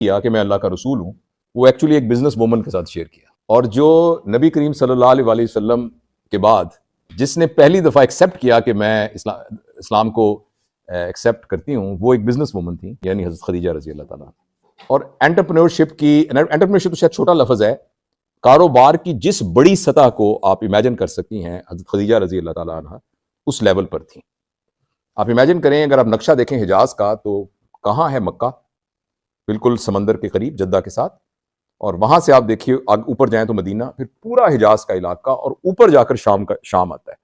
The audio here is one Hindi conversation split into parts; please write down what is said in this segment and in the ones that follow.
किया कि मैं अल्लाह का रसूल हूँ, वो एक्चुअली एक बिजनेस वुमन के साथ शेयर किया। और जो नबी करीम सल्लल्लाहु अलैहि वसल्लम के बाद जिसने पहली दफ़ा एक्सेप्ट किया कि मैं इस्लाम को एक्सेप्ट करती हूँ, वो एक बिजनेस वुमन थी, यानी हज़रत खदीजा रज़ी अल्लाह ताला। और एंटरप्रेन्योरशिप तो शायद छोटा लफ्ज़ है, कारोबार की जिस बड़ी सतह को आप इमेजिन कर सकती हैं, हज़रत खदीजा रज़ी अल्लाह ताला अन्हा उस लेवल पर थी। आप इमेजिन करें, अगर आप नक्शा देखें हिजाज का, तो कहाँ है मक्का? बिल्कुल समंदर के करीब जद्दा के साथ, और वहां से आप देखिए ऊपर जाएं तो मदीना, फिर पूरा हिजाज का इलाका, और ऊपर जाकर शाम आता है।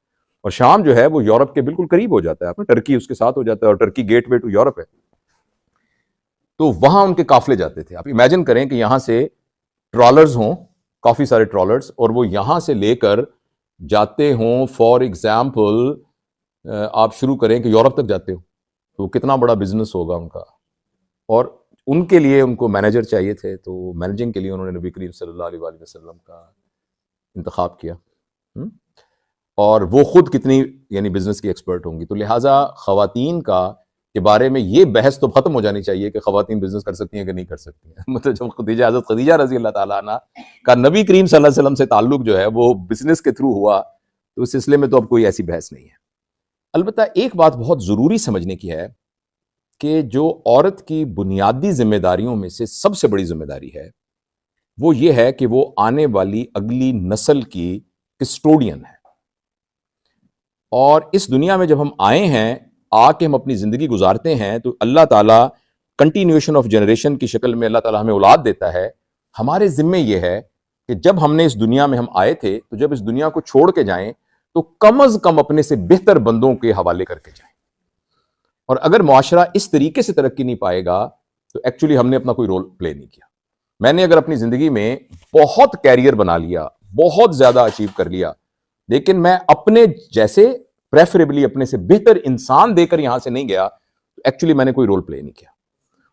और शाम जो है वो यूरोप के बिल्कुल करीब हो जाता है, अपना टर्की उसके साथ हो जाता है, और टर्की गेटवे टू यूरोप है। तो वहां उनके काफले जाते थे। आप इमेजिन करें कि यहां से ट्रॉलर्स हों, काफी सारे ट्रॉलर्स, और वो यहां से लेकर जाते हों, फॉर एग्जाम्पल आप शुरू करें कि यूरोप तक जाते हो, तो कितना बड़ा बिजनेस होगा उनका। और उनके लिए उनको मैनेजर चाहिए थे, तो मैनेजिंग के लिए उन्होंने नबी करीम सल्लल्लाहु अलैहि वसल्लम का इंतखाब किया। और वो खुद कितनी यानी बिजनेस की एक्सपर्ट होंगी। तो लिहाजा खवातीन का के बारे में ये बहस तो खत्म हो जानी चाहिए कि खवातीन बिजनेस कर सकती हैं कि नहीं कर सकती हैं। मतलब जब हज़रत खदीजा रजी अल्लाह ताला अन्हा का नबी करीम सल्लल्लाहु अलैहि वसल्लम से ताल्लुक जो है वो बिजनेस के थ्रू हुआ, तो इस सिलसिले में तो अब कोई ऐसी बहस नहीं है। अलबत्ता एक बात बहुत जरूरी समझने की है कि जो औरत की बुनियादी जिम्मेदारियों में से सबसे बड़ी जिम्मेदारी है, वो ये है कि वो आने वाली अगली नस्ल की कस्टोडियन है। और इस दुनिया में जब हम आए हैं, आके हम अपनी जिंदगी गुजारते हैं, तो अल्लाह ताला कंटिन्यूएशन ऑफ जनरेशन की शक्ल में अल्लाह ताला हमें औलाद देता है। हमारे जिम्मे ये है कि जब हमने इस दुनिया में हम आए थे, तो जब इस दुनिया को छोड़ के जाएं, तो कम अज कम अपने से बेहतर बंदों के हवाले करके जाएं। और अगर मुआशरा इस तरीके से तरक्की नहीं पाएगा, तो एक्चुअली हमने अपना कोई रोल प्ले नहीं किया। मैंने अगर अपनी जिंदगी में बहुत कैरियर बना लिया, बहुत ज्यादा अचीव कर लिया, लेकिन मैं अपने जैसे प्रेफरेबली अपने से बेहतर इंसान देकर यहां से नहीं गया, तो एक्चुअली मैंने कोई रोल प्ले नहीं किया।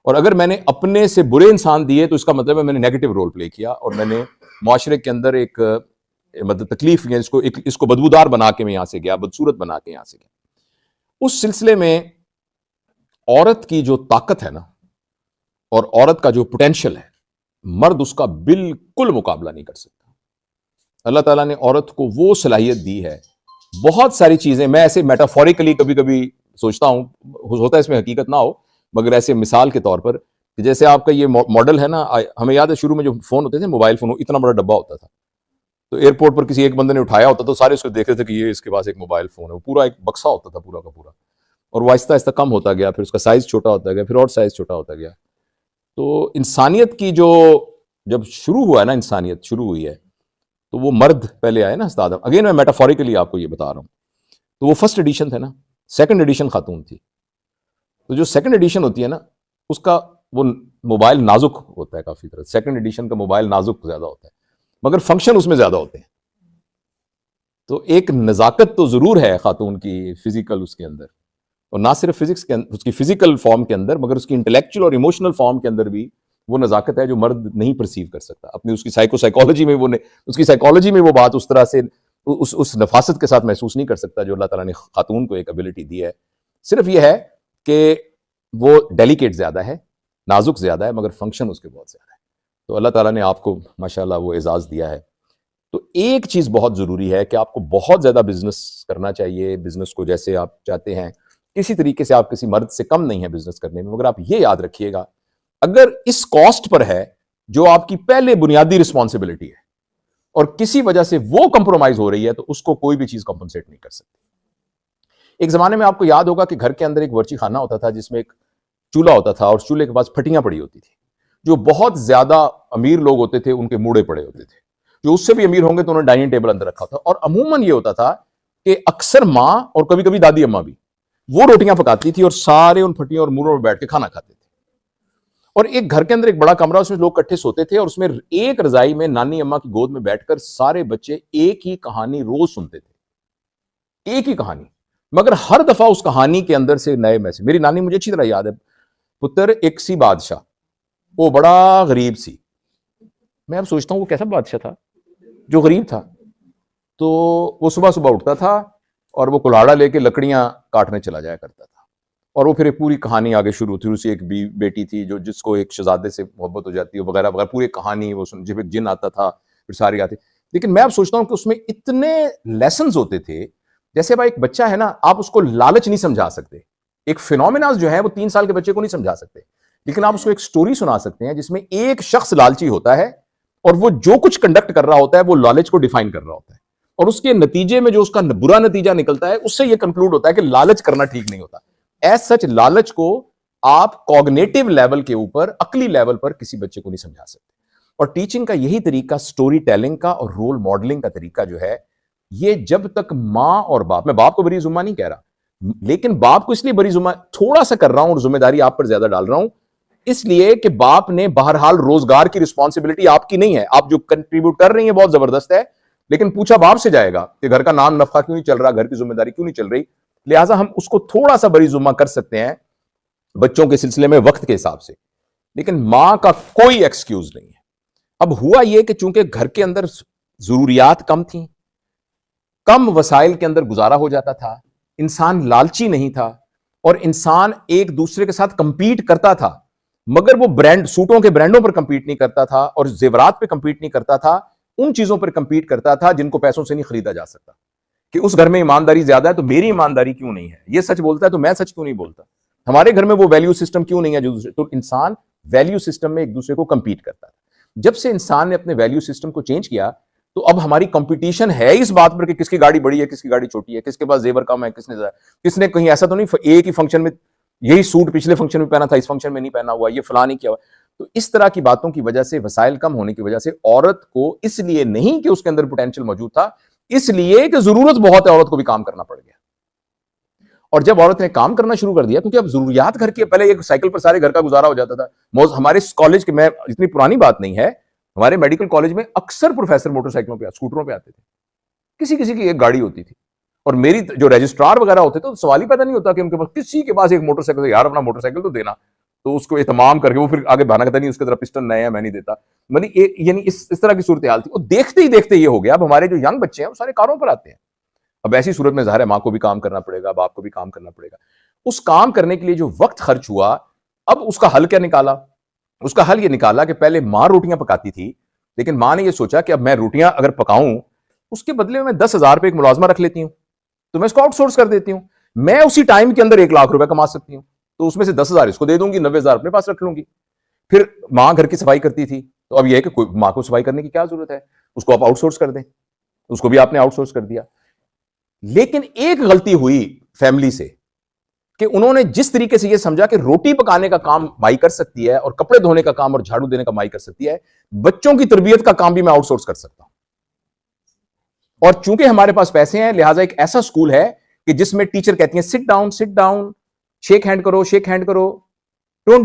और अगर मैंने अपने से बुरे इंसान दिए, तो इसका मतलब है मैंने नेगेटिव रोल प्ले किया, और मैंने मुआशरे के अंदर एक मतलब तकलीफ, इसको बदबूदार बना के मैं यहां से गया, बदसूरत बना के यहां से गया। उस सिलसिले में औरत की जो ताकत है ना, और औरत का जो पोटेंशियल है, मर्द उसका बिल्कुल मुकाबला नहीं कर सकता। अल्लाह ताला ने औरत को वो सलाहियत दी है। बहुत सारी चीजें मैं ऐसे मेटाफोरिकली कभी कभी सोचता हूं, होता है इसमें हकीकत ना हो, मगर ऐसे मिसाल के तौर पर, जैसे आपका ये मॉडल है ना, हमें याद है शुरू में जो फोन होते थे, मोबाइल फोन, इतना बड़ा डब्बा होता था, तो एयरपोर्ट पर किसी एक बंदे ने उठाया होता, तो सारे उसको देख रहे थे कि ये इसके पास एक मोबाइल फोन है। वो पूरा एक बक्सा होता था, पूरा का पूरा, और वो आहिस्ता आहिस्ता कम होता गया, फिर उसका साइज छोटा होता गया, फिर और साइज छोटा होता गया। तो इंसानियत की जो जब शुरू हुआ है ना, इंसानियत शुरू हुई है, तो वो मर्द पहले आए ना, उस्ताद। अगेन मैं मेटाफोरिकली आपको ये बता रहा हूं। तो वो फर्स्ट एडिशन थे ना, सेकंड एडिशन खातून थी। तो जो सेकंड एडिशन होती है ना, उसका वो मोबाइल नाजुक होता है काफी तरह। सेकंड एडिशन का मोबाइल नाजुक ज्यादा होता है, मगर फंक्शन उसमें ज्यादा होते हैं। तो एक नजाकत तो जरूर है खातून की फिजिकल उसके अंदर, और ना सिर्फ फिजिक्स के उसकी फिजिकल फॉर्म के अंदर, मगर उसकी इंटेलेक्चुअल और इमोशनल फॉर्म के अंदर भी वो नजाकत है जो मर्द नहीं परसीव कर सकता अपनी। उसकी साइकोलॉजी में उसकी साइकोलॉजी में वो बात उस तरह से उस नफासत के साथ महसूस नहीं कर सकता जो अल्लाह ताला ने खातून को एक एबिलिटी दी है। सिर्फ ये है कि वो डेलिकेट ज्यादा है, नाजुक ज्यादा है, मगर फंक्शन उसके बहुत ज्यादा है। तो अल्लाह ताला ने आपको माशाल्लाह वो एजाज दिया है। तो एक चीज बहुत जरूरी है कि आपको बहुत ज्यादा बिजनेस करना चाहिए, बिजनेस को जैसे आप चाहते हैं, किसी तरीके से आप किसी मर्द से कम नहीं है बिजनेस करने में, मगर आप ये याद रखिएगा, अगर इस कॉस्ट पर है जो आपकी पहले बुनियादी रिस्पॉन्सिबिलिटी है, और किसी वजह से वो कंप्रोमाइज हो रही है, तो उसको कोई भी चीज कंपनसेट नहीं कर सकती। एक जमाने में आपको याद होगा कि घर के अंदर एक वर्ची खाना होता था, जिसमें एक चूल्हा होता था, और चूल्हे के पास फटियां पड़ी होती थी। जो बहुत ज्यादा अमीर लोग होते थे, उनके मूड़े पड़े होते थे। जो उससे भी अमीर होंगे तो उन्होंने डाइनिंग टेबल अंदर रखा था। और अमूमन ये होता था कि अक्सर माँ और कभी कभी दादी अम्मा भी वो रोटियां पकाती थी, और सारे उन फटियों और मूड़ों में बैठ के खाना खाते थे। और एक घर के अंदर एक बड़ा कमरा, उसमें लोग इकट्ठे सोते थे, और उसमें एक रजाई में नानी अम्मा की गोद में बैठकर सारे बच्चे एक ही कहानी रोज सुनते थे, एक ही कहानी, मगर हर दफा उस कहानी के अंदर से नए मैसेज। मेरी नानी, मुझे अच्छी तरह याद है, पुत्र एक सी बादशाह, वो बड़ा गरीब सी। मैं अब सोचता हूं वो कैसा बादशाह था जो गरीब था। तो वो सुबह सुबह उठता था और वो कुल्हाड़ा लेके लकड़ियां काटने चला जाया करता था। और वो फिर एक पूरी कहानी आगे शुरू होती है। उसी एक बेटी थी जो जिसको एक शहजादे से मोहब्बत हो जाती है वगैरह वगैरह, पूरी कहानी वो सुन, जब एक जिन आता था फिर सारी आती। लेकिन मैं अब सोचता हूँ कि उसमें इतने लेसन्स होते थे। जैसे भाई एक बच्चा है ना, आप उसको लालच नहीं समझा सकते, एक फिनोमिना जो है वो 3 साल के बच्चे को नहीं समझा सकते, लेकिन आप उसको एक स्टोरी सुना सकते हैं जिसमें एक शख्स लालची होता है और वो जो कुछ कंडक्ट कर रहा होता है वो लालच को डिफाइन कर रहा होता है, और उसके नतीजे में जो उसका बुरा नतीजा निकलता है उससे ये कंक्लूड होता है कि लालच करना ठीक नहीं होता। एज सच लालच को आप कॉग्निटिव लेवल के ऊपर, अकली लेवल पर किसी बच्चे को नहीं समझा सकते। और टीचिंग का यही तरीका, स्टोरी टेलिंग का और रोल मॉडलिंग का तरीका जो है, ये जब तक मां और बाप, मैं बाप को बरी जुम्मा नहीं कह रहा, लेकिन बाप को इसलिए बरी जुम्मा थोड़ा सा कर रहा हूं और जिम्मेदारी आप पर ज्यादा डाल रहा हूं, इसलिए कि बाप ने बहरहाल रोजगार की रिस्पॉन्सिबिलिटी आपकी नहीं है, आप जो कंट्रीब्यूट कर रही है बहुत जबरदस्त है, लेकिन पूछा बाप से जाएगा कि घर का नाम नफा क्यों नहीं चल रहा, घर की जिम्मेदारी क्यों नहीं चल रही। लिहाजा हम उसको थोड़ा सा बरी जुम्मा कर सकते हैं बच्चों के सिलसिले में वक्त के हिसाब से, लेकिन मां का कोई एक्सक्यूज नहीं है। अब हुआ यह कि चूंकि घर के अंदर जरूरियात कम थी, कम वसाइल के अंदर गुजारा हो जाता था, इंसान लालची नहीं था और इंसान एक दूसरे के साथ कंपीट करता था, मगर वो ब्रांड, सूटों के ब्रांडों पर कंपीट नहीं करता था और जेवरात पे कंपीट नहीं करता था, उन चीजों पर कंपीट करता था जिनको पैसों से नहीं खरीदा जा सकता। कि उस घर में ईमानदारी ज्यादा है तो मेरी ईमानदारी क्यों नहीं है, ये सच बोलता है तो मैं सच क्यों नहीं बोलता, हमारे घर में वो वैल्यू सिस्टम क्यों नहीं है जो दूसरे, तो इंसान वैल्यू सिस्टम में एक दूसरे को कंपीट करता है। जब से इंसान ने अपने वैल्यू सिस्टम को चेंज किया तो अब हमारी कंपटीशन है इस बात पर कि किसकी गाड़ी बड़ी है, किसकी गाड़ी छोटी है, किसके पास जेवर कम है, किसने कहीं ऐसा तो नहीं एक ही फंक्शन में यही सूट पिछले फंक्शन में पहना था, इस फंक्शन में नहीं पहना हुआ, ये फलां नहीं किया हुआ। तो इस तरह की बातों की वजह से, वसाइल कम होने की वजह से, औरत को इसलिए नहीं कि उसके अंदर पोटेंशियल मौजूद था, इसलिए कि जरूरत बहुत है, औरत को भी काम करना पड़ गया। और जब औरत ने काम करना शुरू कर दिया, क्योंकि अब जरूरियात घर की, पहले एक साइकिल पर सारे घर का गुजारा हो जाता था। हमारे कॉलेज के, मैं इतनी पुरानी बात नहीं है, हमारे मेडिकल कॉलेज में अक्सर प्रोफेसर मोटरसाइकिलों पे, स्कूटरों पे आते थे, किसी किसी की एक गाड़ी होती थी। और मेरी जो रजिस्ट्रार वगैरह होते थे तो सवाल ही पैदा नहीं होता कि उनके पास, किसी के पास एक मोटरसाइकिल, यार अपना मोटरसाइकिल तो देना, तो उसको एहतमाम करके वो फिर आगे बहाना कहता नहीं उसके तरफ पिस्टन नए हैं मैं नहीं देता। यानी इस तरह की सूरत हाल थी। और देखते ही देखते ये हो गया, अब हमारे जो यंग बच्चे हैं वो सारे कारों पर आते हैं। अब ऐसी सूरत में ज़ाहिर है माँ को भी काम करना पड़ेगा, बाप को भी काम करना पड़ेगा। उस काम करने के लिए जो वक्त खर्च हुआ, अब उसका हल क्या निकाला? उसका हल ये निकाला कि पहले माँ रोटियां पकाती थी, लेकिन माँ ने ये सोचा कि अब मैं रोटियां अगर पकाऊं, उसके बदले में 10,000 रुपए एक मुलाजमा रख लेती हूं, तो मैं इसको आउटसोर्स कर देती हूं, मैं उसी टाइम के अंदर 1 लाख रुपए कमा सकती हूं, तो उसमें से 10,000 इसको दे दूंगी, 90,000 अपने पास रख लूंगी। फिर माँ घर की सफाई करती थी, तो अब यह है कि कोई माँ को सफाई करने की क्या जरूरत है, उसको आप आउटसोर्स कर दें, उसको भी आपने आउटसोर्स कर दिया। लेकिन एक गलती हुई फैमिली से कि उन्होंने जिस तरीके से यह समझा कि रोटी पकाने का काम माई कर सकती है और कपड़े धोने का काम और झाड़ू देने का माई कर सकती है, बच्चों की तरबियत का काम भी मैं आउटसोर्स कर सकता हूं। और चूंकि हमारे पास पैसे हैं, लिहाजा एक ऐसा स्कूल है कि जिसमें टीचर कहती हैं सिट डाउन, शेक हैंड करो, डोंट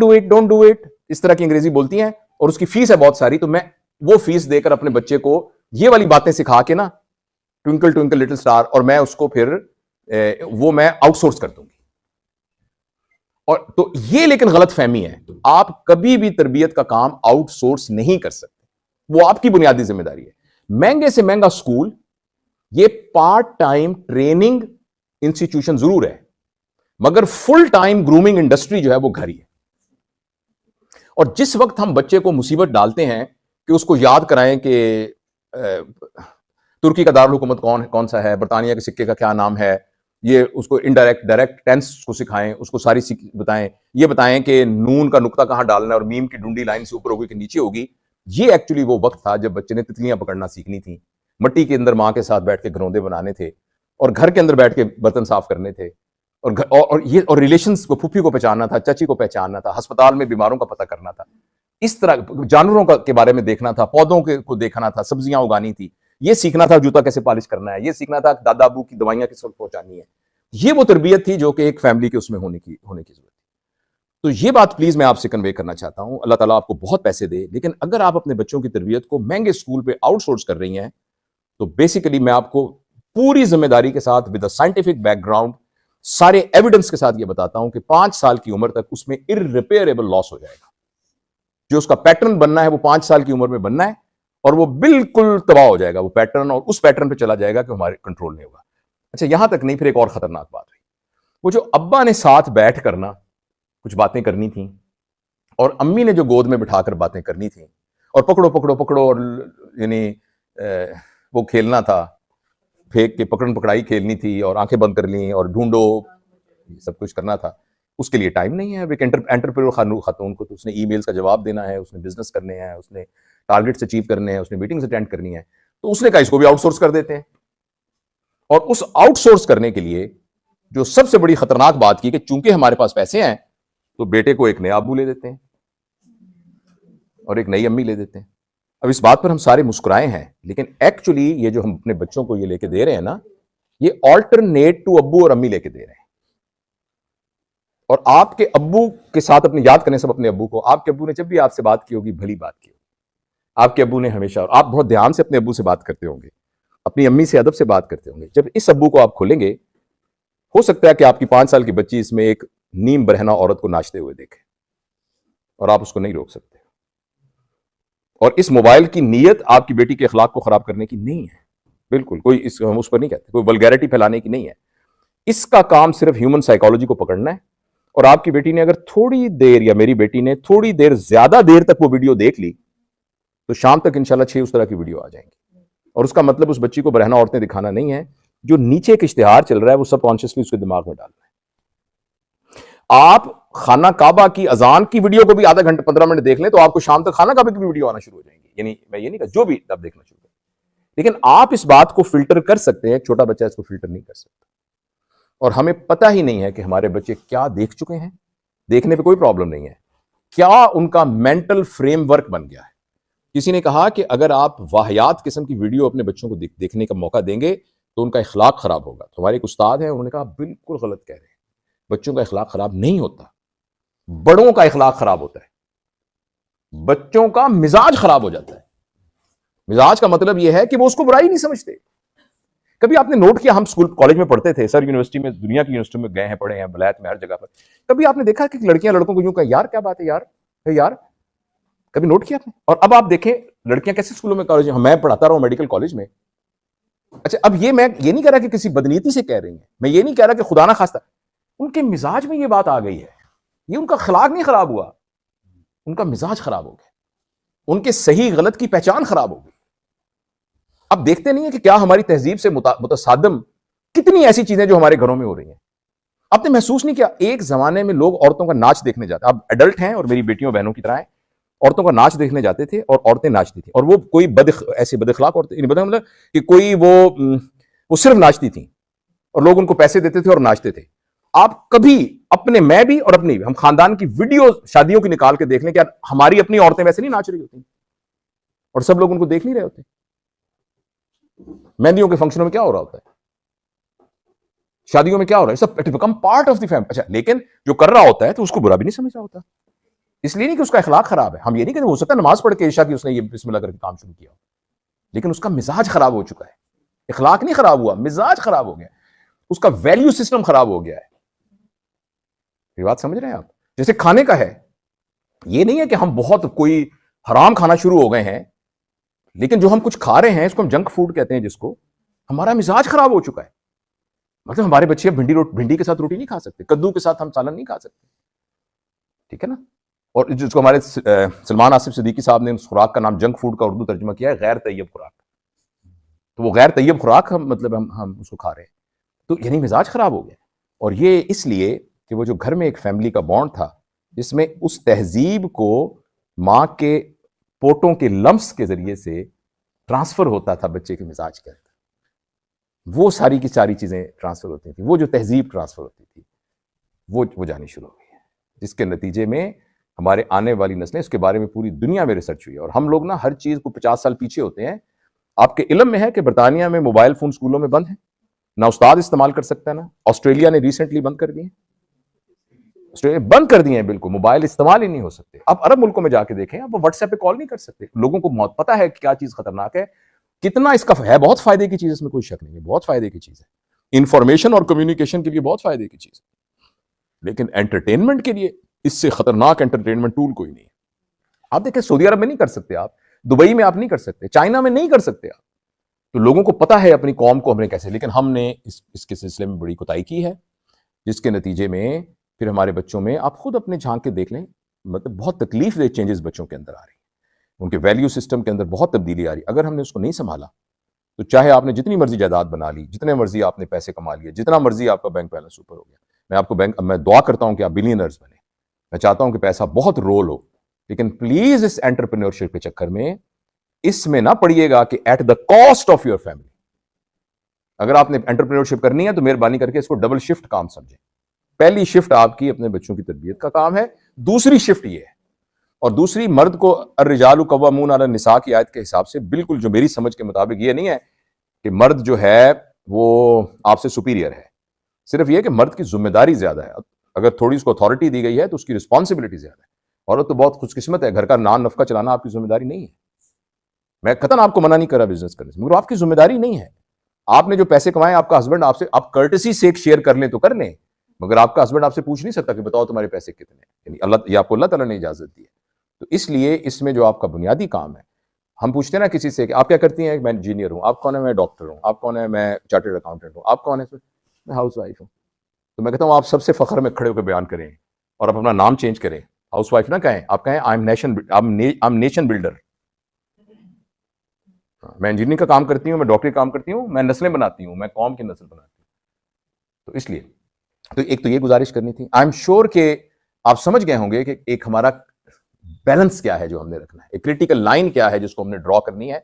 डू इट, इस तरह की अंग्रेजी बोलती हैं, और उसकी फीस है बहुत सारी। तो मैं वो फीस देकर अपने बच्चे को ये वाली बातें सिखा के ना, ट्विंकल ट्विंकल लिटिल स्टार, और मैं उसको फिर वो मैं आउटसोर्स कर दूंगी। और तो ये लेकिन गलत फहमी है, तो आप कभी भी तरबियत का काम आउटसोर्स नहीं कर सकते, वो आपकी बुनियादी जिम्मेदारी है। महंगे से महंगा स्कूल, ये पार्ट टाइम ट्रेनिंग इंस्टीट्यूशन जरूर है, मगर फुल टाइम ग्रूमिंग इंडस्ट्री जो है वो घर ही है। और जिस वक्त हम बच्चे को मुसीबत डालते हैं कि उसको याद कराएं कि तुर्की का दारुल हुकूमत कौन सा है, बरतानिया के सिक्के का क्या नाम है, ये उसको इनडायरेक्ट डायरेक्ट टेंस को सिखाएं, उसको सारी बताएं, ये बताएं कि नून का नुक्ता कहां डालना है और मीम की डुंडी लाइन से ऊपर होगी कि नीचे होगी। ये एक्चुअली वो वक्त था जब बच्चे ने तितलियां पकड़ना सीखनी थी, मट्टी के अंदर माँ के साथ बैठ के घरौंदे बनाने थे, और घर के अंदर बैठ के बर्तन साफ करने थे, और रिलेशंस को, फूफी को पहचानना था, चाची को पहचानना था, अस्पताल में बीमारों का पता करना था, इस तरह जानवरों के बारे में देखना था, पौधों को देखना था, सब्जियां उगानी थी, ये सीखना था जूता कैसे पॉलिश करना है, ये सीखना था दादा अबू की दवाइयां किस वक्त पहुंचानी है। ये वो तरबियत थी जो कि एक फैमिली के उसमें होने की जरूरत थी। तो ये बात प्लीज मैं आपसे कन्वे करना चाहता हूं। अल्लाह ताला आपको बहुत पैसे दे, लेकिन अगर आप अपने बच्चों की तरबियत को महंगे स्कूल पे आउटसोर्स कर रही हैं, तो बेसिकली मैं आपको पूरी जिम्मेदारी के साथ, विद साइंटिफिक बैकग्राउंड, सारे एविडेंस के साथ ये बताता हूं कि 5 साल की उम्र तक उसमें इररिपेयरेबल लॉस हो जाएगा। जो उसका पैटर्न बनना है वो 5 साल की उम्र में बनना है, और वो बिल्कुल तबाह हो जाएगा वो पैटर्न, और उस पैटर्न पे चला जाएगा कि हमारे कंट्रोल नहीं होगा। अच्छा, यहां तक नहीं, फिर एक और खतरनाक बात हुई। वो जो अब्बा ने साथ बैठ कर ना कुछ बातें करनी थी और अम्मी ने जो गोद में बिठाकर बातें करनी थी और पकड़ो पकड़ो पकड़ो और यानी वो खेलना था, फेंक के पकड़न पकड़ाई खेलनी थी और आंखें बंद कर ली और ढूंढो, सब कुछ करना था। उसके लिए टाइम नहीं है। एक एंटरप्रेन्योर खातून को तो उसने ईमेल्स का जवाब देना है, उसने बिजनेस करने हैं, उसने टारगेट्स अचीव करने हैं, उसने मीटिंग्स अटेंड करनी है, तो उसने कहा इसको भी आउटसोर्स कर देते हैं। और उस आउटसोर्स करने के लिए जो सबसे बड़ी खतरनाक बात की कि चूंकि हमारे पास पैसे हैं तो बेटे को एक नया अब्बू ले देते हैं और एक नई अम्मी ले देते हैं। अब इस बात पर हम सारे मुस्कुराए हैं, लेकिन एक्चुअली ये जो हम अपने बच्चों को ये लेके दे रहे हैं ना, ये ऑल्टरनेट टू अब्बू और अम्मी लेके दे रहे हैं। और आपके अब्बू के साथ अपने याद करें सब अपने अब्बू को, आपके अब्बू ने जब भी आपसे बात की होगी भली बात की, आपके अब्बू ने हमेशा, और आप बहुत ध्यान से अपने अब्बू से बात करते होंगे, अपनी अम्मी से अदब से बात करते होंगे। जब इस अब्बू को आप खोलेंगे, हो सकता है कि आपकी 5 साल की बच्ची इसमें एक नीम बरहना औरत को नाचते हुए देखे और आप उसको नहीं रोक सकते। और इस मोबाइल की नीयत आपकी बेटी के अखलाक को खराब करने की नहीं है, बिल्कुल कोई हम उस पर नहीं कहते, कोई वल्गैरिटी फैलाने की नहीं है। इसका काम सिर्फ ह्यूमन साइकोलॉजी को पकड़ना है। और आपकी बेटी ने अगर थोड़ी देर, या मेरी बेटी ने थोड़ी देर ज्यादा देर तक वो वीडियो देख ली, तो शाम तक इंशाल्लाह 6 उस तरह की वीडियो आ जाएंगी। और उसका मतलब उस बच्ची को बरहना औरतें दिखाना नहीं है, जो नीचे एक इश्तिहार चल रहा है वो सबकॉन्शियसली उसके दिमाग में डालना है। आप खाना काबा की अजान की वीडियो को भी आधा घंटा 15 मिनट देख लें तो आपको शाम तक खाना काबा की वीडियो आना शुरू हो जाएंगी। यानी मैं ये नहीं कहा जो भी आप देखना शुरू करें, लेकिन आप इस बात को फिल्टर कर सकते हैं, छोटा बच्चा इसको फिल्टर नहीं कर सकता। और हमें पता ही नहीं है कि हमारे बच्चे क्या देख चुके हैं। देखने पे कोई प्रॉब्लम नहीं है, क्या उनका मेंटल फ्रेमवर्क बन गया है। किसी ने कहा कि अगर आप वाहियात किस्म की वीडियो अपने बच्चों को देखने का मौका देंगे तो उनका इखलाक खराब होगा। तो हमारे एक उस्ताद हैं, उन्होंने कहा बिल्कुल गलत कह रहे हैं, बच्चों का इखलाक खराब नहीं होता, बड़ों का इखलाक खराब होता है, बच्चों का मिजाज खराब हो जाता है। मिजाज का मतलब यह है कि वो उसको बुराई नहीं समझते। कभी आपने नोट किया, हम स्कूल कॉलेज में पढ़ते थे, सर यूनिवर्सिटी में, दुनिया की यूनिवर्सिटी में गए हैं, पढ़े हैं, वलायत में, हर जगह पर, कभी आपने देखा कि लड़कियां लड़कों को यूं कहा यार क्या बात है यार, है यार, कभी नोट किया आपने? और अब आप देखें लड़कियां कैसे स्कूलों में, कॉलेज में, मैं पढ़ाता रहा हूं मेडिकल कॉलेज में। अच्छा, अब ये मैं ये नहीं कह रहा कि किसी बदनीति से कह रही है, मैं ये नहीं कह रहा कि खुदा ना खास्ता, उनके मिजाज में ये बात आ गई है। ये उनका अखलाक नहीं खराब हुआ, उनका मिजाज खराब हो गया, उनके सही गलत की पहचान खराब हो गई। अब देखते नहीं है कि क्या हमारी तहजीब से मुतसादम कितनी ऐसी चीजें जो हमारे घरों में हो रही हैं। आपने महसूस नहीं किया, एक जमाने में लोग औरतों का नाच देखने जाते, अब एडल्ट हैं और मेरी बेटियों बहनों की तरह हैं, औरतों का नाच देखने जाते थे और औरतें नाचती थी, और वो कोई ऐसे बदअखलाक औरतें, मतलब कि कोई वो सिर्फ नाचती थी और लोग उनको पैसे देते थे और नाचते थे। आप कभी अपने, मैं भी और अपनी भी, हम खानदान की वीडियो शादियों की निकाल के देख लें, क्या हमारी अपनी औरतें वैसे नहीं नाच रही होती और सब लोग उनको देख नहीं रहे होते? मेहंदियों के फंक्शनों में क्या हो रहा होता है, शादियों में क्या हो रहा है, सब it become part of the family. अच्छा, लेकिन जो कर रहा होता है तो उसको बुरा भी नहीं समझ रहा होता, इसलिए नहीं कि उसका अखलाक खराब है। हम ये नहीं कहते, हो सकता है नमाज पढ़ के ईशा की उसने ये बिस्मिल्लाह करके काम शुरू किया, लेकिन उसका मिजाज खराब हो चुका है। अखलाक नहीं खराब हुआ, मिजाज खराब हो गया, उसका वैल्यू सिस्टम खराब हो गया है। ये बात समझ रहे हैं आप? जैसे खाने का है, ये नहीं है कि हम बहुत कोई हराम खाना शुरू हो गए हैं, लेकिन जो हम कुछ खा रहे हैं इसको हम जंक फूड कहते हैं, जिसको हमारा मिजाज खराब हो चुका है। मतलब हमारे बच्चे भिंडी के साथ रोटी नहीं खा सकते, कद्दू के साथ हम सालन नहीं खा सकते, ठीक है ना? और जिसको हमारे सलमान आसिफ सिद्दीकी साहब ने उस खुराक का नाम जंक फूड का उर्दू तर्जुमा किया है गैर तैयब खुराक। तो वो गैर तैयब खुराक हम उसको खा रहे हैं, तो यानी मिजाज खराब हो गया। और ये इसलिए कि वो जो घर में एक फैमिली का बॉन्ड था, जिसमें उस तहजीब को माँ के पोटों के लम्स के जरिए से ट्रांसफर होता था बच्चे के मिजाज के अंदर, वो सारी की सारी चीजें ट्रांसफर होती थी, वो जो तहजीब ट्रांसफर होती थी वो जानी शुरू हो गई है, जिसके नतीजे में हमारे आने वाली नस्लें, इसके बारे में पूरी दुनिया में रिसर्च हुई है। और हम लोग ना हर चीज को 50 साल पीछे होते हैं। आपके इल्म में है कि बरतानिया में मोबाइल फोन स्कूलों में बंद है, ना उस्ताद इस्तेमाल कर सकता है, ना ऑस्ट्रेलिया ने रिसेंटली बंद कर दिए, बंद कर दिए हैं, बिल्कुल मोबाइल इस्तेमाल ही नहीं हो सकते। अब अरब मुल्कों में जाके देखें, अब वो व्हाट्सएप पे कॉल नहीं कर सकते। लोगों को बहुत पता है कि क्या चीज खतरनाक है, कितना इसका है, बहुत फायदे की चीज, इसमें कोई शक नहीं है, बहुत फायदे की चीज है, इंफॉर्मेशन और कम्युनिकेशन के लिए बहुत फायदे की चीज है। लेकिन एंटरटेनमेंट के लिए इससे खतरनाक एंटरटेनमेंट टूल कोई नहीं है। आप देखें, सऊदी अरब में नहीं कर सकते आप, दुबई में आप नहीं कर सकते, चाइना में नहीं कर सकते आप। तो लोगों को पता है अपनी कौम को हमने कैसे, लेकिन हमने इसके सिलसिले में बड़ी कोताही की है। जिसके नतीजे में फिर हमारे बच्चों में, आप खुद अपने झांक के देख लें, मतलब बहुत तकलीफ दे चेंजेस बच्चों के अंदर आ रही है, उनके वैल्यू सिस्टम के अंदर बहुत तब्दीली आ रही। अगर हमने उसको नहीं संभाला तो चाहे आपने जितनी मर्जी जायदाद बना ली, जितने मर्जी आपने पैसे कमा लिए, जितना मर्जी आपका बैंक बैलेंस ऊपर हो गया, मैं दुआ करता हूं कि आप बिलियनर्स बने, मैं चाहता हूं कि पैसा बहुत रोल हो, लेकिन प्लीज इस एंटरप्रेन्योरशिप के चक्कर में इसमें ना पड़िएगा कि at the cost of your family. अगर आपने एंटरप्रेन्योरशिप करनी है तो मेहरबानी करके इसको डबल शिफ्ट काम समझें। पहली शिफ्ट आपकी अपने बच्चों की तरबियत का काम है, दूसरी शिफ्ट ये है, और दूसरी मर्द को अर्रिजालु कव्वामून अला निसा की आयत के हिसाब से बिल्कुल जो मेरी समझ के मुताबिक ये नहीं है कि मर्द जो है वो आपसे सुपीरियर है, सिर्फ ये कि मर्द की जिम्मेदारी ज्यादा है। अगर थोड़ी उसको अथॉरिटी दी गई है तो उसकी रिस्पॉन्सिबिलिटी ज्यादा है। औरत तो बहुत खुशकिस्मत है, घर का नान नफका चलाना आपकी जिम्मेदारी नहीं है। मैं कतन आपको मना नहीं कर रहा बिजनेस करने से, मगर आपकी जिम्मेदारी नहीं है। आपने जो पैसे कमाए, आपका हस्बैंड आपसे, आप कर्टसी से शेयर कर लें तो कर लें, मगर आपका हस्बैंड आपसे पूछ नहीं सकता कि बताओ तुम्हारे पैसे कितने, यानी अल्लाह, ये आपको अल्लाह ताला ने इजाजत दी है। तो इसलिए इसमें जो आपका बुनियादी काम है, हम पूछते हैं ना किसी से कि आप क्या करती हैं, मैं इंजीनियर हूं, आप कौन है, मैं डॉक्टर हूं, आप कौन है, मैं चार्टर्ड अकाउंटेंट हूं, आप कौन है, मैं हाउस वाइफ हूं। तो मैं कहता हूं आप सबसे फख्र में खड़े होकर बयान करें और आप अपना नाम चेंज करें, हाउस वाइफ ना कहें, आप कहें आई एम नेशन बिल्डर। मैं इंजीनियरिंग का काम करती हूँ, मैं डॉक्टरी काम करती हूँ, मैं नस्लें बनाती हूँ, मैं कौम की नस्ल बनाती हूँ। तो इसलिए तो एक तो ये गुजारिश करनी थी। आई एम श्योर कि आप समझ गए होंगे कि एक हमारा बैलेंस क्या है जो हमने रखना है, एक क्रिटिकल लाइन क्या है जिसको हमने ड्रॉ करनी है।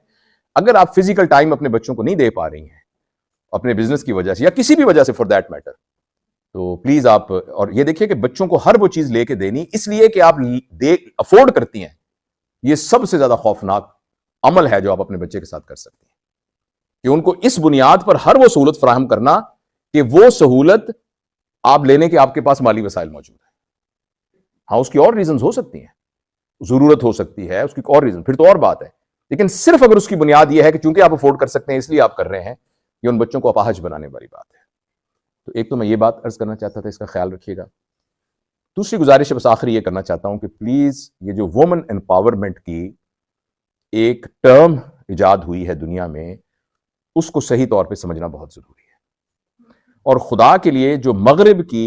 अगर आप फिजिकल टाइम अपने बच्चों को नहीं दे पा रही हैं अपने बिजनेस की वजह से या किसी भी वजह से फॉर दैट मैटर, तो प्लीज आप और ये देखिए कि बच्चों को हर वो चीज लेके देनी इसलिए कि आप अफोर्ड करती हैं, ये सबसे ज्यादा खौफनाक अमल है जो आप अपने बच्चे के साथ कर सकते हैं, कि उनको इस बुनियाद पर हर वो सहूलत फराहम करना कि वो सहूलत आप लेने के आपके पास माली वसाइल मौजूद है। हाँ, उसकी और रीजंस हो सकती हैं, जरूरत हो सकती है, उसकी और रीजन फिर तो और बात है, लेकिन सिर्फ अगर उसकी बुनियाद यह है कि चूंकि आप अफोर्ड कर सकते हैं इसलिए आप कर रहे हैं, ये उन बच्चों को अपाहज बनाने वाली बात है। तो एक तो मैं ये बात अर्ज करना चाहता था, इसका ख्याल रखिएगा। दूसरी गुजारिश बस आखिरी ये करना चाहता हूं कि प्लीज ये जो वुमेन एम्पावरमेंट की एक टर्म इजाद हुई है दुनिया में, उसको सही तौर पे समझना बहुत जरूरी है। और खुदा के लिए जो मगरिब की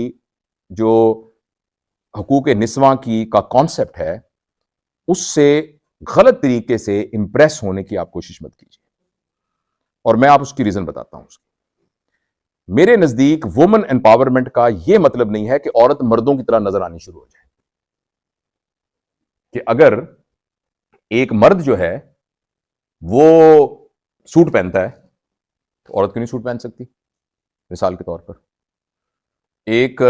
जो हकूक निस्वा की का कॉन्सेप्ट है, उससे गलत तरीके से इंप्रेस होने की आप कोशिश मत कीजिए। और मैं आप उसकी रीजन बताता हूं। मेरे नजदीक वुमेन एम्पावरमेंट का यह मतलब नहीं है कि औरत मर्दों की तरह नजर आनी शुरू हो जाए, कि अगर एक मर्द जो है वो सूट पहनता है तो औरत क्यों नहीं सूट पहन सकती। मिसाल के तौर पर एक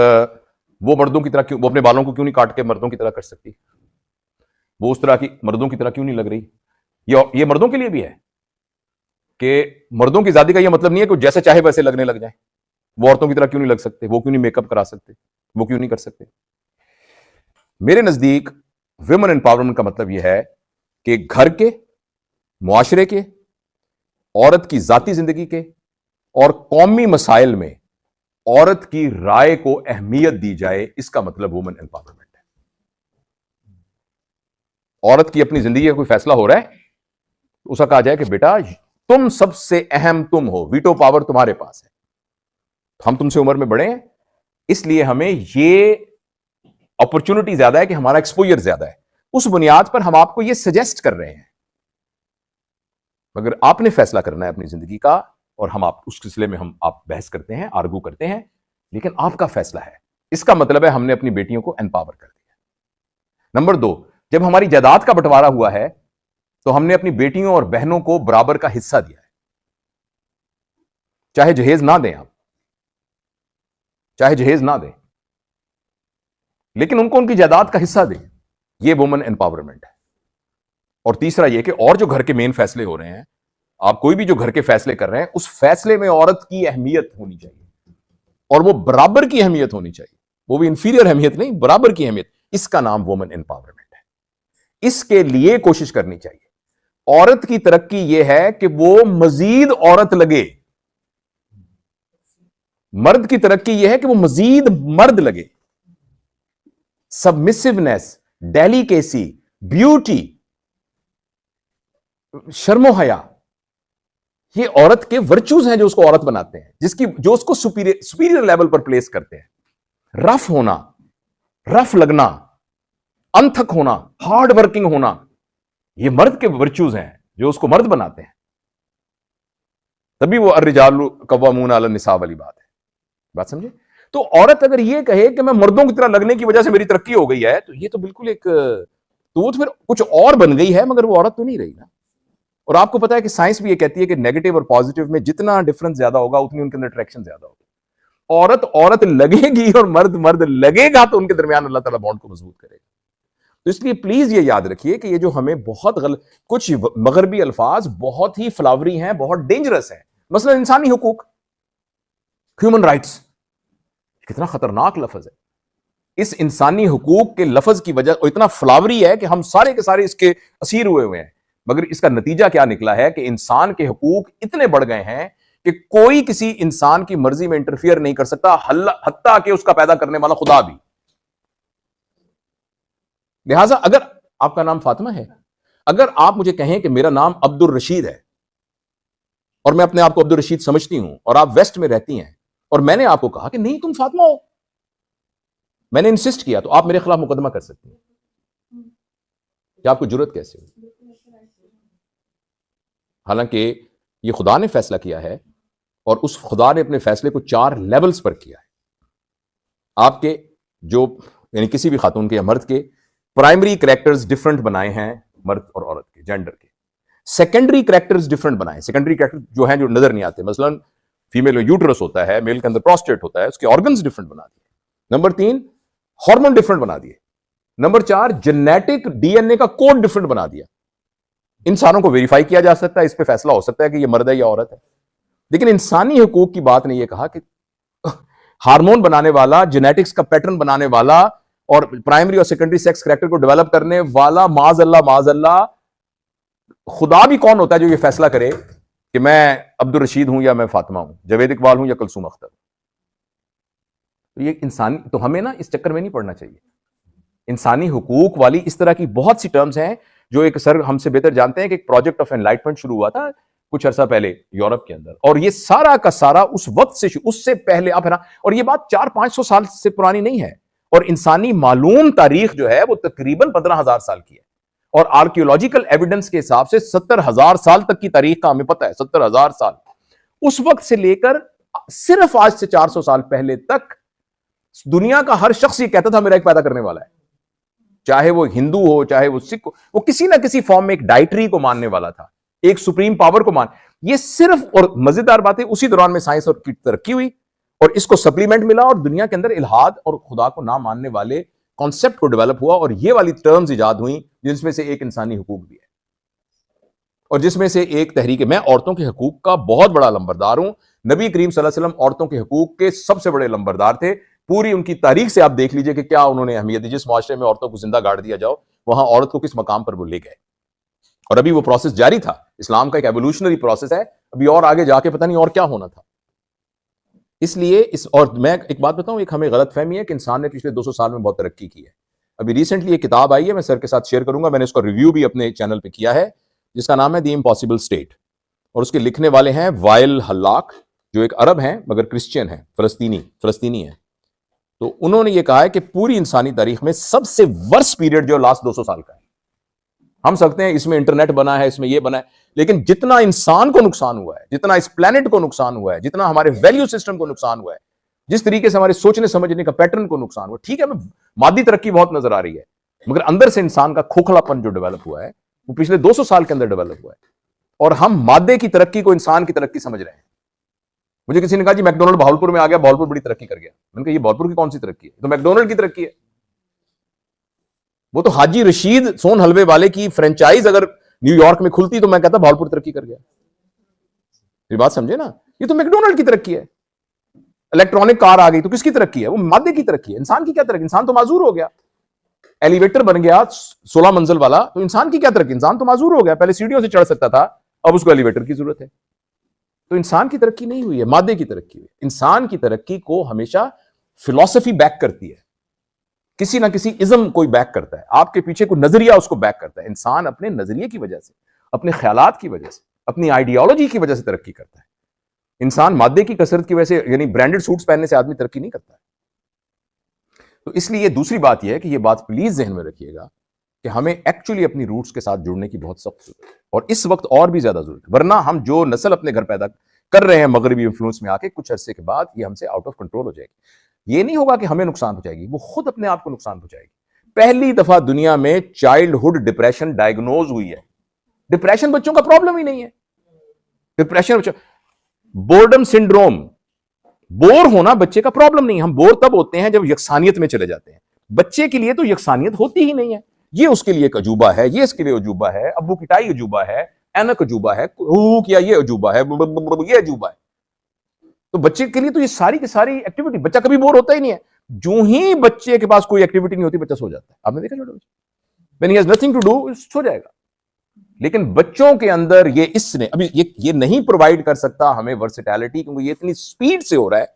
वो मर्दों की तरह क्यों, वो अपने बालों को क्यों नहीं काट के मर्दों की तरह कर सकती, वो उस तरह की मर्दों की तरह क्यों नहीं लग रही। ये मर्दों के लिए भी है कि मर्दों की आजादी का ये मतलब नहीं है कि जैसे चाहे वैसे लगने लग जाए। वो औरतों की तरह क्यों नहीं लग सकते, वो क्यों नहीं मेकअप करा सकते, वो क्यों नहीं कर सकते। मेरे नजदीक वुमेन एम्पावरमेंट का मतलब यह है कि घर के, मुआशरे के, औरत की जाती जिंदगी के और कौमी मसाइल में औरत की राय को अहमियत दी जाए, इसका मतलब वुमेन एम्पावरमेंट है। औरत की अपनी जिंदगी का कोई फैसला हो रहा है, उसका कहा जाए कि बेटा तुम सबसे अहम तुम हो, वीटो पावर तुम्हारे पास है, हम तुमसे उम्र में बड़े हैं, इसलिए हमें ये अपॉर्चुनिटी ज्यादा है कि हमारा एक्सपोजर ज्यादा है। उस बुनियाद पर हम आपको ये सजेस्ट कर रहे हैं, मगर आपने फैसला करना है अपनी जिंदगी का, और हम आप उस सिलसिले में हम आप बहस करते हैं, आर्गू करते हैं, लेकिन आपका फैसला है। इसका मतलब है हमने अपनी बेटियों को एम्पावर कर दिया। नंबर 2, जब हमारी जायदाद का बंटवारा हुआ है तो हमने अपनी बेटियों और बहनों को बराबर का हिस्सा दिया है। चाहे जहेज ना दें आप, चाहे जहेज ना दें, लेकिन उनको उनकी जायदाद का हिस्सा दें। यह वुमेन एम्पावरमेंट है। और तीसरा यह कि और जो घर के मेन फैसले हो रहे हैं, आप कोई भी जो घर के फैसले कर रहे हैं, उस फैसले में औरत की अहमियत होनी चाहिए, और वो बराबर की अहमियत होनी चाहिए, वो भी इंफीरियर अहमियत नहीं, बराबर की अहमियत। इसका नाम वुमेन एम्पावरमेंट है। इसके लिए कोशिश करनी चाहिए। औरत की तरक्की यह है कि वो मजीद औरत लगे, मर्द की तरक्की यह है कि वो मजीद मर्द लगे। सबमिसिवनेस, डेलिकेसी, ब्यूटी, शर्मो हया, ये औरत के वर्चूज हैं जो उसको औरत बनाते हैं, जो उसको सुपीरियर लेवल पर प्लेस करते हैं। रफ होना, रफ लगना, अनथक होना, हार्ड वर्किंग होना, ये मर्द के वर्च्यूज हैं जो उसको मर्द बनाते हैं। तभी वो अर्रिजालु कव्वामून अला निसा वाली बात है। बात समझे? तो औरत अगर ये कहे कि मैं मर्दों की तरह लगने की वजह से मेरी तरक्की हो गई है, तो ये तो बिल्कुल एक, तो वो तो फिर कुछ और बन गई है, मगर वो औरत तो नहीं रही ना। और आपको पता है कि साइंस भी ये कहती है कि नेगेटिव और पॉजिटिव में जितना डिफरेंस ज्यादा होगा उतनी उनके अंदर अट्रैक्शन ज्यादा होगी। औरत औरत लगेगी और मर्द मर्द लगेगा तो उनके दरमियान अल्लाह ताला बॉन्ड को मजबूत करेगा। तो इसलिए प्लीज ये याद रखिए कि ये जो हमें बहुत गलत, कुछ मगरबी अल्फाज बहुत ही फ्लावरी हैं, बहुत डेंजरस हैं। मसलन इंसानी हुकूक, ह्यूमन राइट्स, कितना खतरनाक लफ्ज है। इस इंसानी हुकूक के लफ्ज की वजह इतना फ्लावरी है कि हम सारे के सारे इसके असीर हुए हैं, मगर इसका नतीजा क्या निकला है कि इंसान के हुकूक इतने बढ़ गए हैं कि कोई किसी इंसान की मर्जी में इंटरफियर नहीं कर सकता, हत्ता कि उसका पैदा करने वाला खुदा भी। लिहाजा अगर आपका नाम फातिमा है, अगर आप मुझे कहें कि मेरा नाम अब्दुल रशीद है और मैं अपने आप को अब्दुल रशीद समझती हूं और आप वेस्ट में रहती हैं और मैंने आपको कहा कि नहीं तुम फातिमा हो, मैंने इंसिस्ट किया, तो आप मेरे खिलाफ मुकदमा कर सकती हैं। क्या आपको जरूरत कैसे हुई? हालांकि ये खुदा ने फैसला किया है और उस खुदा ने अपने फैसले को 4 लेवल्स पर किया है। आपके जो यानी किसी भी खातून के या मर्द के प्राइमरी कैरेक्टर्स डिफरेंट बनाए हैं, मर्द और औरत के जेंडर के। सेकेंडरी कैरेक्टर्स डिफरेंट बनाए, सेकेंडरी कैरेक्टर जो हैं जो नजर नहीं आते, मसलन फीमेल में यूट्रस होता है, मेल के अंदर प्रोस्टेट होता है, उसके ऑर्गन्स डिफरेंट बना दिए। नंबर 3 हार्मोन डिफरेंट बना दिए। नंबर 4 जेनेटिक डीएनए का कोड डिफरेंट बना दिया। इंसानों को वेरीफाई किया जा सकता है, इस पे फैसला हो सकता है कि ये मर्द है या औरत है, लेकिन इंसानी हुकूक की बात ने यह कहा कि हार्मोन बनाने वाला, जेनेटिक्स का पैटर्न बनाने वाला और प्राइमरी और सेकेंडरी सेक्स कैरेक्टर को डेवलप करने वाला माज़अल्लाह खुदा भी कौन होता है जो ये फैसला करे कि मैं अब्दुल रशीद हूं या मैं फातिमा हूं, जावेद इकबाल हूं या कुलसूम अख्तर। तो ये इंसानी, तो हमें ना इस चक्कर में नहीं पड़ना चाहिए। इंसानी हुकूक वाली इस तरह की बहुत सी टर्म्स हैं जो एक सर हमसे बेहतर जानते हैं कि एक प्रोजेक्ट ऑफ एनलाइटमेंट शुरू हुआ था कुछ अर्सा पहले यूरोप के अंदर, और ये सारा का सारा उस वक्त से, उससे पहले आप है ना, और ये बात 400-500 साल से पुरानी नहीं है, और इंसानी मालूम तारीख जो है वो तकरीबन 15,000 साल की है, और आर्कियोलॉजिकल एविडेंस के हिसाब से 70,000 साल तक की तारीख का हमें पता है। 70,000 साल, उस वक्त से लेकर सिर्फ आज से 400 साल पहले तक दुनिया का हर शख्स ये कहता था मेरा एक पैदा करने वाला है, चाहे वो हिंदू हो चाहे वो सिख हो, वो किसी ना किसी फॉर्म में एक डाइटरी को मानने वाला था, एक सुप्रीम पावर को मान। ये सिर्फ, और मजेदार बात है उसी दौरान में साइंस और की तरक्की हुई और इसको सप्लीमेंट मिला और दुनिया के अंदर इल्हाद और खुदा को ना मानने वाले कॉन्सेप्ट को डेवलप हुआ और ये वाली टर्म्स इजाद हुई, जिसमें से एक इंसानी हुकूक भी है और जिसमें से एक तहरीक। मैं औरतों के हकूक का बहुत बड़ा लंबरदार हूं। नबी करीम सल्लल्लाहु अलैहि वसल्लम औरतों के हकूक के सबसे बड़े लंबरदार थे। पूरी उनकी तारीख से आप देख लीजिए कि क्या उन्होंने अहमियत दी। जिस माशरे में औरतों को जिंदा गाड़ दिया जाओ, वहां औरत को किस मकाम पर वो ले गए, और अभी वो प्रोसेस जारी था। इस्लाम का एक एवोल्यूशनरी प्रोसेस है, अभी और आगे जाके पता नहीं और क्या होना था। इसलिए और मैं एक बात बताऊं, एक हमें गलत फहमी है कि इंसान ने पिछले 200 साल में बहुत तरक्की की है। अभी रिसेंटली एक किताब आई है, मैं सर के साथ शेयर करूंगा, मैंने उसका रिव्यू भी अपने चैनल पे किया है, जिसका नाम है द इम्पॉसिबल स्टेट, और उसके लिखने वाले हैं वाइल हल्लाक, जो एक अरब हैं मगर क्रिश्चियन है, फलस्तीनी है। तो उन्होंने ये कहा है कि पूरी इंसानी तारीख में सबसे वर्स्ट पीरियड जो लास्ट 200 साल का है। हम सकते हैं इसमें इंटरनेट बना है, इसमें ये बना है, लेकिन जितना इंसान को नुकसान हुआ है, जितना इस प्लेनेट को नुकसान हुआ है, जितना हमारे वैल्यू सिस्टम को नुकसान हुआ है, जिस तरीके से हमारे सोचने समझने का पैटर्न को नुकसान हुआ, ठीक है मादी तरक्की बहुत नजर आ रही है, मगर अंदर से इंसान का खोखलापन जो डेवलप हुआ है वो पिछले 200 साल के अंदर डेवलप हुआ है, और हम मादे की तरक्की को इंसान की तरक्की समझ रहे हैं। मुझे किसी ने कहा जी मैकडोनल्ड भावलपुर में आ गया, भावलपुर बड़ी तरक्की कर गया। मैंने कहा ये भावलपुर की कौन सी तरक्की है, तो मैकडोनल्ड की तरक्की है। वो तो हाजी रशीद सोन हलवे वाले की फ्रेंचाइज अगर न्यूयॉर्क में खुलती तो मैं कहता भावलपुर तरक्की कर गया। ये बात समझे ना, ये तो मैकडोनल्ड की तरक्की है। इलेक्ट्रॉनिक कार आ गई तो किसकी तरक्की है, वो मादे की तरक्की है। इंसान की क्या तरक्की, इंसान तो माजूर हो गया। एलिवेटर बन गया 16 मंजिल वाला, तो इंसान की क्या तरक्की, इंसान तो माजूर हो गया। पहले सीढ़ियों से चढ़ सकता था, अब उसको एलिवेटर की जरूरत है। तो इंसान की तरक्की नहीं हुई है, मादे की तरक्की हुई। इंसान की तरक्की को हमेशा फिलॉसफी बैक करती है, किसी ना किसी इज्म कोई बैक करता है, आपके पीछे कोई नजरिया उसको बैक करता है। इंसान अपने नजरिए की वजह से, अपने ख्यालात की वजह से, अपनी आइडियोलॉजी की वजह से तरक्की करता है। इंसान मादे की कसरत की वजह से, यानी ब्रांडेड सूट्स पहनने से आदमी तरक्की नहीं करता है। तो इसलिए ये दूसरी बात यह है कि ये बात प्लीज जहन में रखिएगा कि हमें एक्चुअली अपनी रूट्स के साथ जुड़ने की बहुत सख्त जरूरत है, और इस वक्त और भी ज्यादा जरूरत है। वरना हम जो नस्ल अपने घर पैदा कर रहे हैं मगरबी इन्फ्लुएंस में आके, कुछ अरसे के बाद ये हमसे आउट ऑफ कंट्रोल हो जाएगी। ये नहीं होगा कि हमें नुकसान पहुंचाएगी, वो खुद अपने आप को नुकसान पहुंचाएगी। पहली दफा दुनिया में चाइल्डहुड डिप्रेशन डायग्नोज हुई है। डिप्रेशन बच्चों का प्रॉब्लम ही नहीं है। डिप्रेशन, बोर्डम सिंड्रोम, बोर होना बच्चे का प्रॉब्लम नहीं है। हम बोर तब होते हैं जब यकसानियत में चले जाते हैं। बच्चे के लिए तो यकसानियत होती ही नहीं है। ये उसके लिए एक अजूबा है, ये इसके लिए अजूबा है, अब्बू किटाई अजूबा है, एनक अजूबा है, किया ये अजूबा है, ये अजूबा है। तो बच्चे के लिए तो ये सारी की सारी एक्टिविटी, बच्चा कभी बोर होता ही नहीं है। जो ही बच्चे के पास कोई एक्टिविटी नहीं होती, बच्चा सो जाता है। आपने देखा छोटे बच्चे, when he has nothing to do सो जाएगा। लेकिन बच्चों के अंदर ये इसने अभी ये नहीं प्रोवाइड कर सकता हमें वर्सेटैलिटी, क्योंकि ये इतनी स्पीड से हो रहा है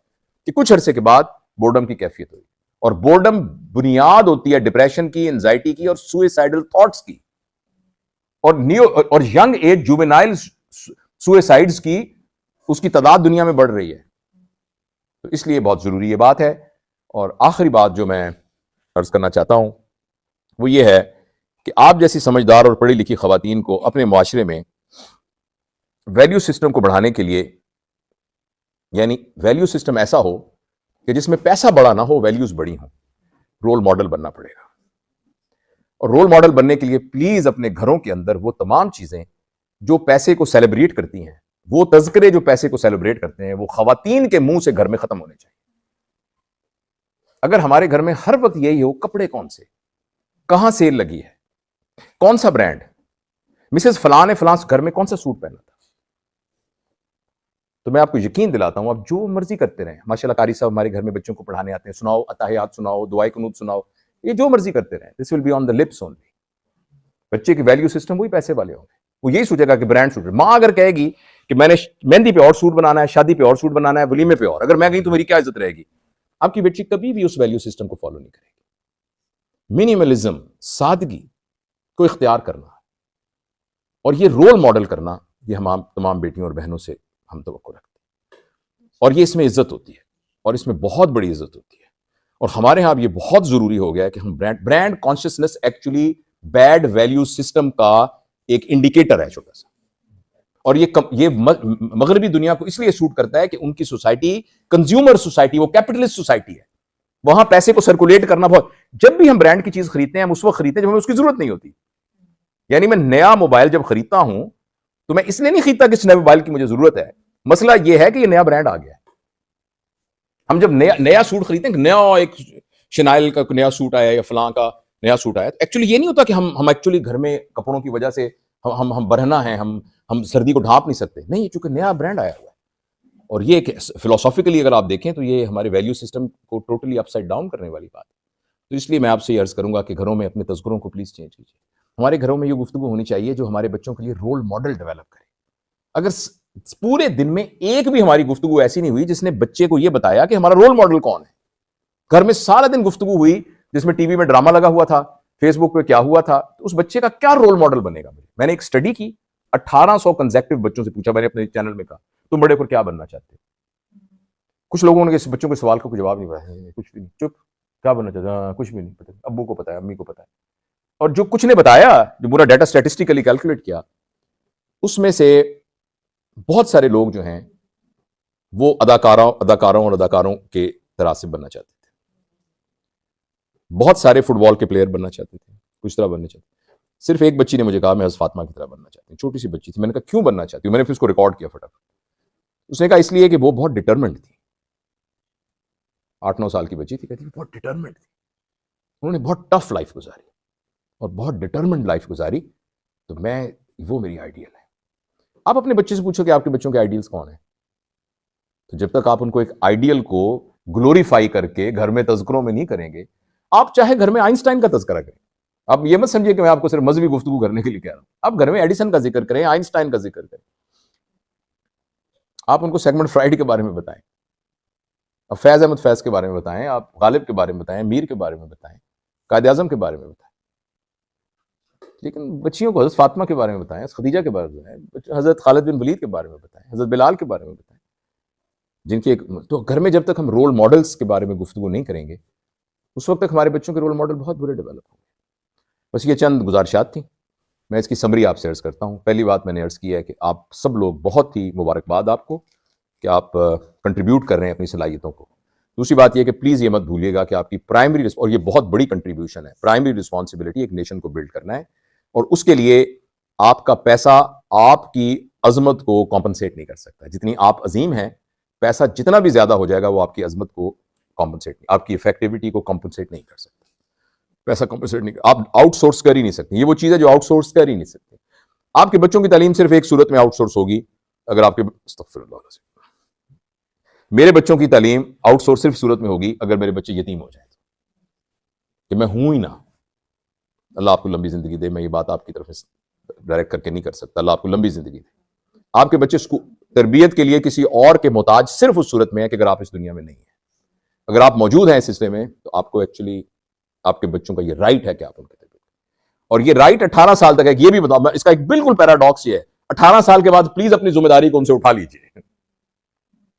कि कुछ अरसे के बाद बोर्डम की कैफियत होगी। और बोर्डम बुनियाद होती है डिप्रेशन की, एंजाइटी की और सुइसाइडल थॉट्स की। और यंग एज जुवेनाइल सुइसाइड्स की, उसकी तादाद दुनिया में बढ़ रही है। तो इसलिए बहुत जरूरी ये बात है। और आखिरी बात जो मैं अर्ज करना चाहता हूं वो ये है कि आप जैसी समझदार और पढ़ी लिखी खवातीन को अपने मुआशरे में वैल्यू सिस्टम को बढ़ाने के लिए, यानी वैल्यू सिस्टम ऐसा हो कि जिसमें पैसा बड़ा ना हो, वैल्यूज बड़ी हो, रोल मॉडल बनना पड़ेगा। और रोल मॉडल बनने के लिए प्लीज अपने घरों के अंदर वो तमाम चीजें जो पैसे को सेलिब्रेट करती हैं, वो तज़किरे जो पैसे को सेलिब्रेट करते हैं, वो खवातीन के मुंह से घर में खत्म होने चाहिए। अगर हमारे घर में हर वक्त यही हो, कपड़े कौन से, कहां सेल लगी है, कौन सा ब्रांड, मिसेस फलां ने फलां घर में कौन सा सूट पहना था, तो मैं आपको यकीन दिलाता हूं आप जो मर्जी करते रहें। माशाल्लाह कारी साहब हमारे घर में बच्चों को पढ़ाने आते हैं, सुनाओ अताहियात सुनाओ, दुआए कुनूत सुनाओ, ये जो मर्जी करते रहें, this will be on the lips only. बच्चे की वैल्यू सिस्टम वही पैसे वाले होंगे। वो यही सोचेगा कि ब्रांड सूट। मां अगर कहेगी कि मैंने मेहंदी पे और सूट बनाना है, शादी पे और सूट बनाना है, वलीमे पे और, अगर मैं गई तो मेरी क्या इज्जत रहेगी? आपकी बच्ची कभी भी उस वैल्यू सिस्टम को फॉलो नहीं करेगी। मिनिमलिज्म, सादगी को इख्तियार करना और ये रोल मॉडल करना, ये हम तमाम बेटियों और बहनों से हम तवक्को रखते हैं। और ये इसमें इज्जत होती है, और इसमें बहुत बड़ी इज्जत होती है। और हमारे यहां अब ये बहुत जरूरी हो गया है कि हम brand consciousness actually bad value system का एक इंडिकेटर है छोटा सा। और ये मगरबी दुनिया को इसलिए सूट करता है कि उनकी सोसाइटी कंज्यूमर सोसाइटी, वो कैपिटलिस्ट सोसाइटी है। वहां पैसे को सर्कुलेट करना बहुत, जब भी हम ब्रांड की चीज खरीदते हैं हम उस वक्त खरीदते हैं जब हमें उसकी जरूरत नहीं होती। यानी मैं नया मोबाइल जब खरीदता हूं तो मैं इसलिए नहीं खरीदता कि इस नए मोबाइल की मुझे जरूरत है, मसला यह है कि ये नया ब्रांड आ गया है। हम जब नया सूट खरीदते हैं, नया एक शनाइल का नया सूट आया या फलां का नया सूट आया, तो एक्चुअली ये नहीं होता कि हम एक्चुअली घर में कपड़ों की वजह से हम बरहना है, हम सर्दी को ढांप नहीं सकते, नहीं, चूंकि नया ब्रांड आया हुआ है। और ये फिलोसॉफिकली अगर आप देखें तो ये हमारे वैल्यू सिस्टम को टोटली अपसाइड डाउन करने वाली बात है। तो इसलिए मैं आपसे ये अर्ज करूंगा कि घरों में अपने तज़किरों को प्लीज चेंज कीजिए। हमारे घरों में ये गुफ्तगू होनी चाहिए जो हमारे बच्चों के लिए रोल मॉडल डेवलप करे। अगर पूरे दिन में एक भी हमारी गुफ्तगू ऐसी नहीं हुई जिसने बच्चे को यह बताया कि हमारा रोल मॉडल कौन है, घर में सारा दिन गुफ्तगू हुई जिसमें टीवी में ड्रामा लगा हुआ था, फेसबुक पे क्या हुआ था, तो उस बच्चे का क्या रोल मॉडल बनेगा? मैंने एक स्टडी की, 1800 कंसेक्टिव बच्चों से पूछा मैंने अपने चैनल में, कहा तुम बड़े होकर क्या बनना चाहते हो? कुछ लोगों ने बच्चों के सवाल का कोई जवाब नहीं बताया, कुछ भी नहीं, चुप, क्या बनना चाहते हैं? कुछ भी नहीं पता, अब्बू को पता है, अम्मी को पता है। और जो कुछ ने बताया, जो पूरा डाटा स्टैटिस्टिकली कैलकुलेट किया, उसमें से बहुत सारे लोग जो हैं वो अदाकारों और अदाकारों के तरह से बनना चाहते थे। बहुत सारे फुटबॉल के प्लेयर बनना चाहते थे, कुछ तरह बनना चाहते थे। सिर्फ एक बच्ची ने मुझे कहा मैं हज़रत फातिमा की तरह बनना चाहती हूँ, छोटी सी बच्ची थी। मैंने कहा क्यों बनना चाहती हूँ? मैंने फिर उसको रिकॉर्ड किया फटाफट। उसने कहा इसलिए कि वो बहुत डिटरमेंट थी। 8-9 साल की बच्ची थी, कहती बहुत डिटरमेंट थी, उन्होंने बहुत टफ लाइफ गुजारी और बहुत डिटरमेंट लाइफ गुजारी, तो वो मेरी आइडियल है। आप अपने बच्चे से पूछो कि आपके बच्चों के आइडियल्स कौन है, तो जब तक आप उनको एक आइडियल को ग्लोरीफाई करके घर में तज़किरों में नहीं करेंगे, आप चाहे घर में आइंस्टाइन का तज़किरा करें, आप ये मत समझिए कि मैं आपको सिर्फ मजहबी गुफ्तगू करने के लिए कह रहा हूं। आप घर में एडिसन का जिक्र करें, आइंस्टाइन का जिक्र करें, आप उनको सेगमेंट फ्राइड के बारे में बताएं, आप फैज अहमद फैज के बारे में बताएं, आप गालिब के बारे में बताएं, मीर के बारे में बताएं, कायद आज़म के बारे में बताएं। लेकिन बच्चियों को हज़रत फातिमा के बारे में बताएं, खदीजा के बारे में बताएं, हज़रत खालिद बिन वलीद के बारे में बताएं, हज़रत बिलाल के बारे में बताएं, जिनकी तो घर में जब तक हम रोल मॉडल्स के बारे में गुफ्तगू नहीं करेंगे उस वक्त तक हमारे बच्चों के रोल मॉडल बहुत बुरे डेवलप हो गए। बस ये चंद गुजारिशात थी, मैं इसकी समरी आपसे अर्ज करता हूँ। पहली बात मैंने अर्ज किया है कि आप सब लोग, बहुत ही मुबारकबाद आपको कि आप कंट्रीब्यूट कर रहे हैं अपनी सलाहियतों को। दूसरी बात यह कि प्लीज़ ये मत भूलिएगा कि आपकी प्राइमरी, और ये बहुत बड़ी कंट्रीब्यूशन है, प्राइमरी रिस्पॉन्सिबिलिटी एक नेशन को बिल्ड करना है, और उसके लिए आपका पैसा आपकी अजमत को कॉम्पनसेट नहीं कर सकता। जितनी आप अजीम हैं, पैसा जितना भी ज्यादा हो जाएगा वो आपकी अजमत को कॉम्पनसेट नहीं, आपकी इफेक्टिविटी को कॉम्पनसेट नहीं कर सकता। पैसा कॉम्पनसेट नहीं, आप आउटसोर्स कर ही नहीं सकते। ये वो चीज है जो आउटसोर्स कर ही नहीं सकते। आपके बच्चों की तालीम सिर्फ एक सूरत में आउटसोर्स होगी, अगर आपके, मेरे बच्चों की तालीम आउटसोर्स सिर्फ सूरत में होगी अगर मेरे बच्चे यतीम हो जाए, कि मैं हूं ही ना। अल्लाह आपको लंबी जिंदगी दे, मैं ये बात आपकी तरफ से डायरेक्ट करके नहीं कर सकता। अल्लाह आपको लंबी जिंदगी दे। आपके बच्चे तरबियत के लिए किसी और के मोहताज सिर्फ उस सूरत में है कि अगर आप इस दुनिया में नहीं है। अगर आप मौजूद हैं इस सिलसिले में, तो आपको एक्चुअली आपके बच्चों का ये राइट है कि आप उनके तरबियत, और ये राइट 18 साल तक है। ये भी बताओ, इसका एक बिल्कुल पैराडॉक्स ये है, 18 साल के बाद प्लीज अपनी जिम्मेदारी को उनसे उठा लीजिए,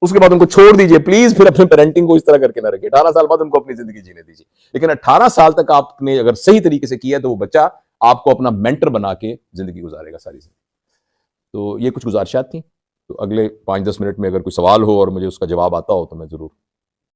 उसके बाद उनको छोड़ दीजिए प्लीज, फिर अपने पेरेंटिंग को इस तरह करके ना रखिए। 18 साल बाद उनको अपनी जिंदगी जीने दीजिए। लेकिन 18 साल तक आपने अगर सही तरीके से किया तो वो बच्चा आपको अपना मेंटर बना के जिंदगी गुजारेगा सारी जिंदगी। तो ये कुछ गुजारिशात थी। तो अगले 5-10 मिनट में अगर कोई सवाल हो और मुझे उसका जवाब आता हो तो मैं जरूर